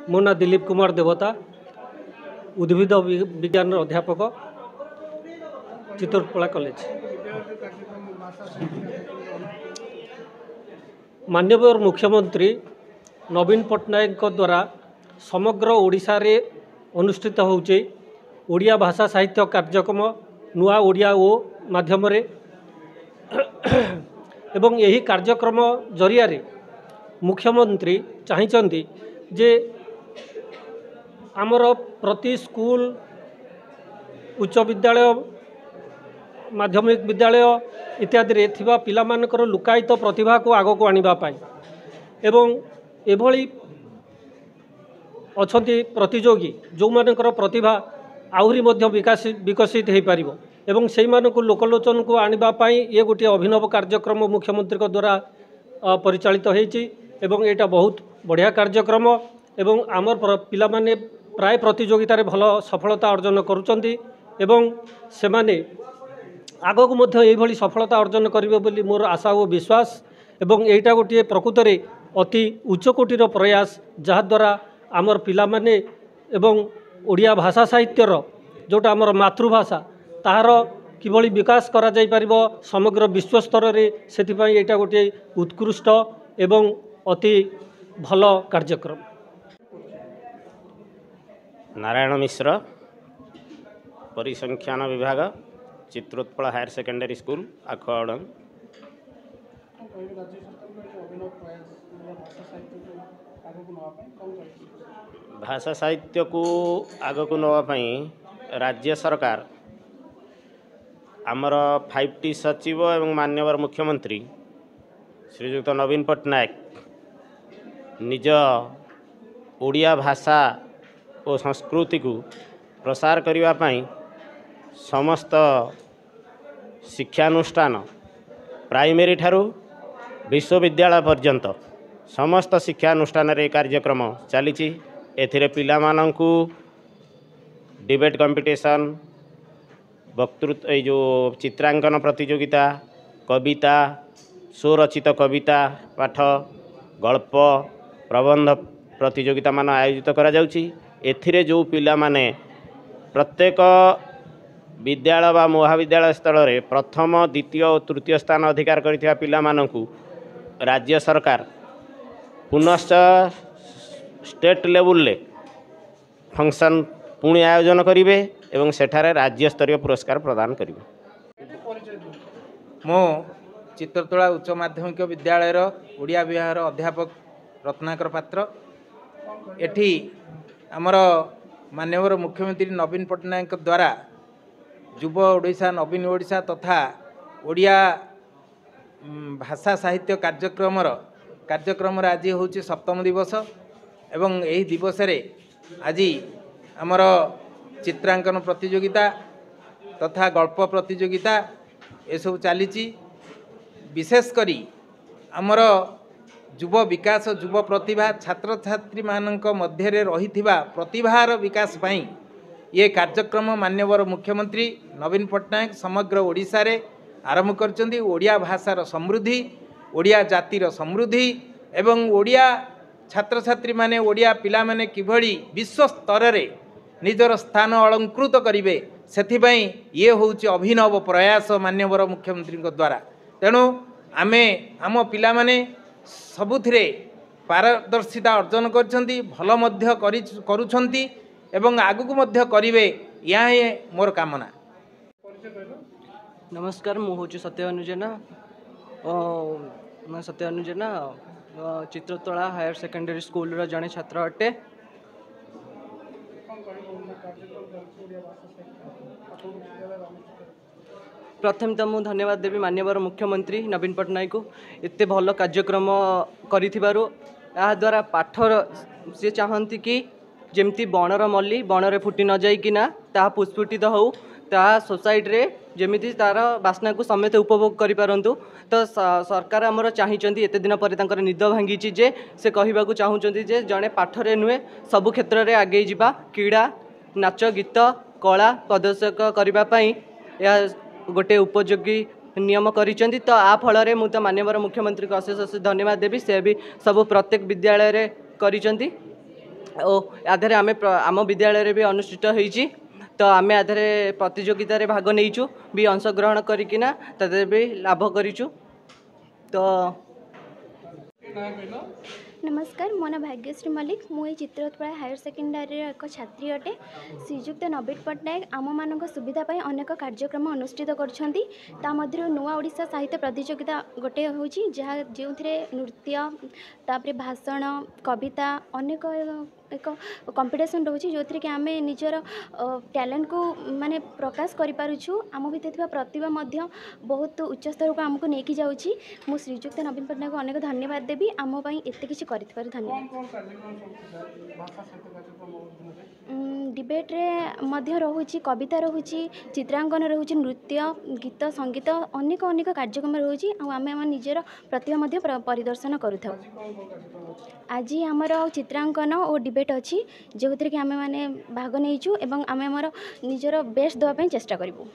मो ना दिलीप कुमार देवता उद्भिद विज्ञान अध्यापक चित्रोत्पला कॉलेज। माननीय मुख्यमंत्री नवीन पट्टनायक द्वारा समग्र ओडिशा रे अनुष्ठित होउचे ओडिया भाषा साहित्य कार्यक्रम नुआ ओडिया ओ माध्यम रे एवं यही कार्यक्रम जरिया रे मुख्यमंत्री चाहिए जे आमर प्रति स्कूल उच्च विद्यालय माध्यमिक विद्यालय इत्यादि रे थिबा पिला मानकर लुकायित प्रतिभा को आगो को आनिबा पाई एवं एभली अछंती प्रतियोगी जो मानकर प्रतिभा आहुरी मध्य विकसित हो पारिबो एवं सेई मानको लोकलोचन को आनिबा पाई ये गोटे अभिनव कार्यक्रम मुख्यमंत्री को द्वारा परिचालित होईची एवं एटा बहुत बढ़िया कार्यक्रम एवं आमर पिला माने प्राय प्रतियोगिता रे भल सफलता अर्जन करुचंती एवं सेमाने आगो को मध्य एई भली सफलता अर्जन करिवे बोली मोर आशा और विश्वास एवं एटा गोटे प्रकृत रे अति उच्च कोटीर प्रयास जहा द्वारा आमर पिला माने एवं ओडिया भाषा साहित्यर जोटा आमर मातृभाषा ताहार किभली विकास करा जाई परिबो समग्र विश्व स्तर रे सेथिपाई एटा गोटे उत्कृष्ट एवं अति भल कार्यक्रम। नारायण मिश्र परिसंख्यान विभाग चित्रोत्पला हायर सेकेंडरी स्कूल आखुआड़न। भाषा साहित्य को आग को नापी राज्य सरकार आमर 5T सचिव एवं माननीय मुख्यमंत्री श्रीजुक्त नवीन पट्टनायक निज ओडिया भाषा और संस्कृति को प्रसार करने समस्त शिक्षानुष्ठान प्राइमरी ठारू विश्वविद्यालय पर्यंत समस्त शिक्षानुष्ठान रे कार्यक्रम चली एथिरे पिला मानंकु डिबेट कंपटीशन वक्तृत्व जो चित्रांकन प्रतियोगिता कविता स्वरचित कविता पाठ गल्प प्रबंध प्रतियोगिता मान आयोजित करा जाउची। एथिरे जो पिला माने प्रत्येक विद्यालय व महाविद्यालय स्तर रे प्रथम द्वितीय और तृतीय स्थान अधिकार करथिबा पिला मानंकु राज्य सरकार पुनश्च स्टेट लेवल ले फंक्शन पुणी आयोजन करिवे एवं सेठारे राज्य स्तरीय पुरस्कार प्रदान करिवे। मो चित्रोत्पला उच्च माध्यमिक विद्यालय ओडिया विभाग अध्यापक रत्नाकर पात्र। एठी आमर माननीय मुख्यमंत्री नवीन पट्टनायक द्वारा युव ओडिशा नवीन ओडिशा तथा ओडिया भाषा साहित्य कार्यक्रम आज हूँ 7म दिवस एवं यही दिवस रे आज आमर चित्रांकन प्रतियोगिता तथा गल्प प्रतियोगिता ये सब चली। विशेष करी आमर युव विकास युव प्रतिभा छात्र छात्री मानक मध्य रही प्रतिभार विकास पाई ये कार्यक्रम माननीय मुख्यमंत्री नवीन पट्टनायक समग्र ओडिशा रे आरंभ करचंदी। ओडिया भाषार समृद्धि ओडिया जातिर समृद्धि एवं ओडिया छात्र छात्री माने ओडिया पिला माने किभली विश्व स्तर रे निजर स्थान अलंकृत करिवे सेथिबाई ये होउची अभिनव प्रयास माननीय मुख्यमंत्री द्वारा। तेणु आमे आम पिला माने सबुथिरे पारदर्शिता अर्जन करछंती भल मध्य करुछंती एवं आगु मध्य करिवे या हे मोर कामना। नमस्कार मु हूँ सत्यनु जेना मैं सत्यनु जेना चित्रोत्पला हायर सेकेंडरी स्कूल रो जड़े छात्र अटे। प्रथम तो मुझे धन्यवाद देवी माननीय मुख्यमंत्री नवीन पट्टनायक को एत भल कार्यक्रम करिथिबारु या द्वारा पाठ सी चाहती कि जमती बणर मल्ली बणरे फुटी न जाइकिना ता पुष्पित हो ता सोसाइटी रे जमिति तार बास्ना को समेत उपभोग करि पारंतु। तो सरकार आमर चाहिए एत दिन पर निद भांगी जे से कहवाक चाहूँगी जे जड़े पाठरे नुहे सबु क्षेत्र में आगे जावा क्रीड़ा नाच गीत कला प्रदर्शक करने गोटे उपयोगी नियम करिसेंती। तो आ फल मु तो माननीय मुख्यमंत्री को अशेष अशेष धन्यवाद देवी से भी सब प्रत्येक विद्यालय रे करिसेंती। आधारे आम आम विद्यालय भी अनुष्ठित होईची तो आम आधारे प्रतियोगिता रे भाग नहींचु भी अंशग्रहण करिकिना तादे भी लाभ करिचु तो नमस्कार मो ना भाग्यश्री मल्लिक मुझे चित्रोत्पला हायर सेकेंडरी एक छात्री अटे श्रीजुक्त नवीन पट्टनायक आम मान सुविधापी अनेक कार्यक्रम अनुष्ठित कर नुआ ओडिशा साहित्य प्रतियोगिता गोटे हूँ जहाँ जो नृत्य तापर भाषण कविता अनेक एक कंपिटिशन रोचे जो थी कि आम निजर टैलेंट को माने प्रकाश करूँ आम भर प्रतिभा बहुत उच्च स्तर को आमको लेकिन जाऊँगी मु श्रीजुक्त नवीन पट्टनायक को अनेक धन्यवाद देवी आम एत किसी धन्यवाद डिबेट रे रोचे कविता रोचे चित्रांकन रोचे नृत्य गीत संगीत अनेक अनेक कार्यक्रम रोचे आम निजर प्रतिभा परिदर्शन करूँ आज आमर चित्रांकन और डिबेट अच्छी जो थी कि आम मैंने भाग नहीं आम निजर बेस्ट देवाई चेष्टा करूँ।